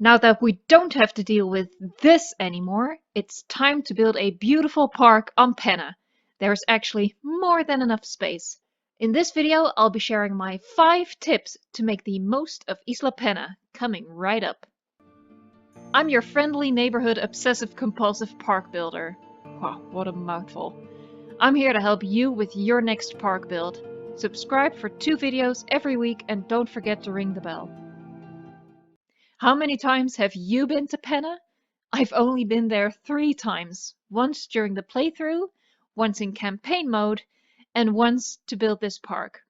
Now that we don't have to deal with this anymore, it's time to build a beautiful park on Pena. There's actually more than enough space. In this video, I'll be sharing my 5 tips to make the most of Isla Pena, coming right up. I'm your friendly neighborhood obsessive compulsive park builder. Wow, what a mouthful. I'm here to help you with your next park build. Subscribe for 2 videos every week and don't forget to ring the bell. How many times have you been to Pena? I've only been there 3 times. Once during the playthrough, once in campaign mode, and once to build this park.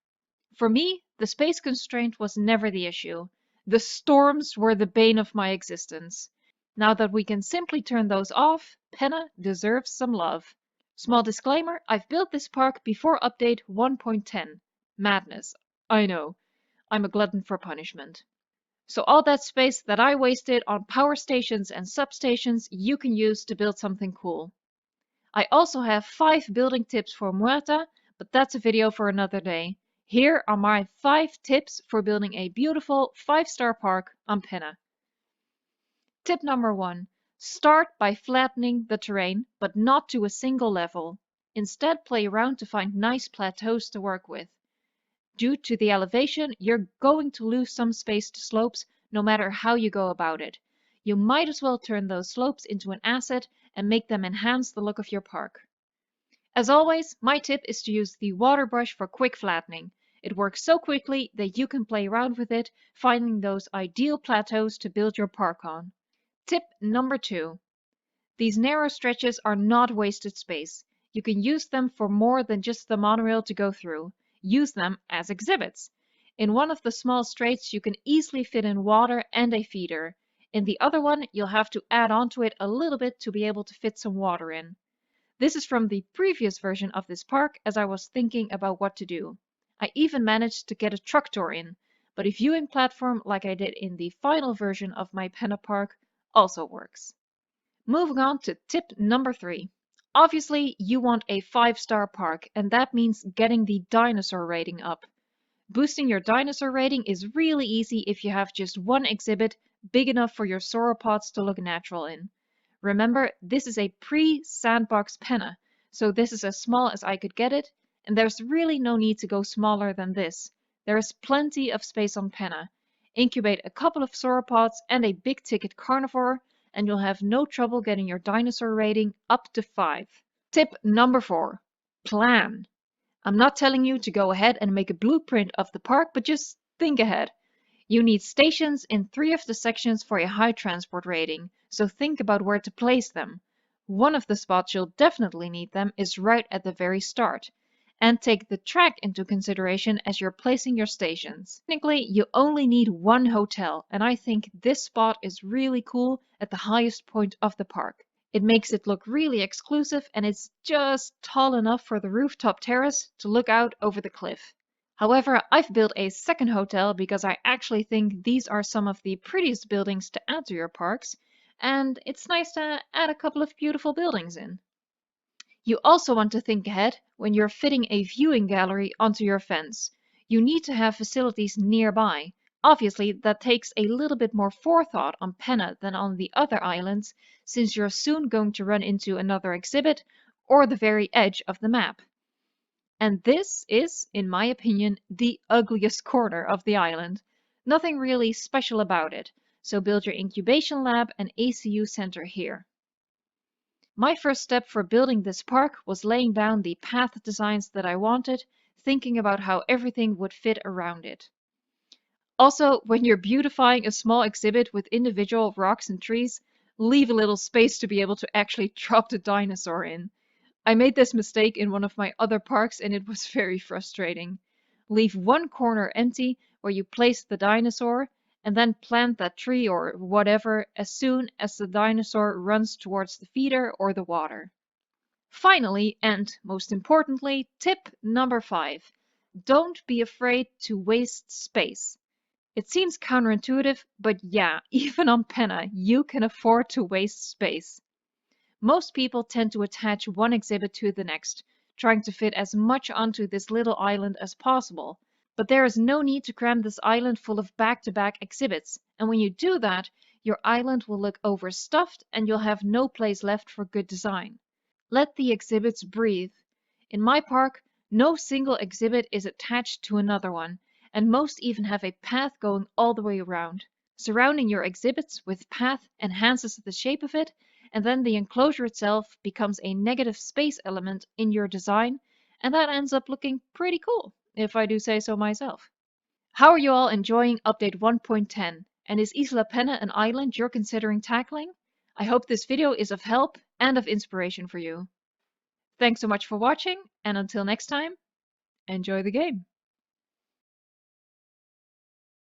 For me, the space constraint was never the issue. The storms were the bane of my existence. Now that we can simply turn those off, Pena deserves some love. Small disclaimer, I've built this park before update 1.10. Madness. I know. I'm a glutton for punishment. So all that space that I wasted on power stations and substations, you can use to build something cool. I also have 5 building tips for Muerta, but that's a video for another day. Here are my 5 tips for building a beautiful 5-star park on Pena. Tip number 1. Start by flattening the terrain, but not to a single level. Instead, play around to find nice plateaus to work with. Due to the elevation, you're going to lose some space to slopes no matter how you go about it. You might as well turn those slopes into an asset and make them enhance the look of your park. As always, my tip is to use the water brush for quick flattening. It works so quickly that you can play around with it, finding those ideal plateaus to build your park on. Tip number 2. These narrow stretches are not wasted space. You can use them for more than just the monorail to go through. Use them as exhibits. In one of the small straights, you can easily fit in water and a feeder. In the other one, you'll have to add onto it a little bit to be able to fit some water in. This is from the previous version of this park as I was thinking about what to do. I even managed to get a truck door in, but a viewing platform like I did in the final version of my Pena park also works. Moving on to tip number 3. Obviously, you want a 5-star park, and that means getting the dinosaur rating up. Boosting your dinosaur rating is really easy if you have just one exhibit big enough for your sauropods to look natural in. Remember, this is a pre-sandbox Pena, so this is as small as I could get it, and there's really no need to go smaller than this. There is plenty of space on Pena. Incubate a couple of sauropods and a big-ticket carnivore, and you'll have no trouble getting your dinosaur rating up to 5. Tip number 4. Plan. I'm not telling you to go ahead and make a blueprint of the park, but just think ahead. You need stations in 3 of the sections for a high transport rating, so think about where to place them. One of the spots you'll definitely need them is right at the very start. And take the track into consideration as you're placing your stations. Technically, you only need 1 hotel, and I think this spot is really cool at the highest point of the park. It makes it look really exclusive, and it's just tall enough for the rooftop terrace to look out over the cliff. However, I've built a second hotel because I actually think these are some of the prettiest buildings to add to your parks, and it's nice to add a couple of beautiful buildings in. You also want to think ahead when you're fitting a viewing gallery onto your fence. You need to have facilities nearby. Obviously, that takes a little bit more forethought on Pena than on the other islands, since you're soon going to run into another exhibit or the very edge of the map. And this is, in my opinion, the ugliest corner of the island. Nothing really special about it, so build your incubation lab and ACU center here. My first step for building this park was laying down the path designs that I wanted, thinking about how everything would fit around it. Also, when you're beautifying a small exhibit with individual rocks and trees, leave a little space to be able to actually drop the dinosaur in. I made this mistake in one of my other parks and it was very frustrating. Leave one corner empty where you place the dinosaur, and then plant that tree or whatever as soon as the dinosaur runs towards the feeder or the water. Finally, and most importantly, tip number 5. Don't be afraid to waste space. It seems counterintuitive, but yeah, even on Pena, you can afford to waste space. Most people tend to attach one exhibit to the next, trying to fit as much onto this little island as possible. But there is no need to cram this island full of back-to-back exhibits, and when you do that, your island will look overstuffed and you'll have no place left for good design. Let the exhibits breathe. In my park, no single exhibit is attached to another one, and most even have a path going all the way around. Surrounding your exhibits with path enhances the shape of it, and then the enclosure itself becomes a negative space element in your design, and that ends up looking pretty cool, if I do say so myself. How are you all enjoying update 1.10? And is Isla Pena an island you're considering tackling? I hope this video is of help and of inspiration for you. Thanks so much for watching, and until next time, enjoy the game!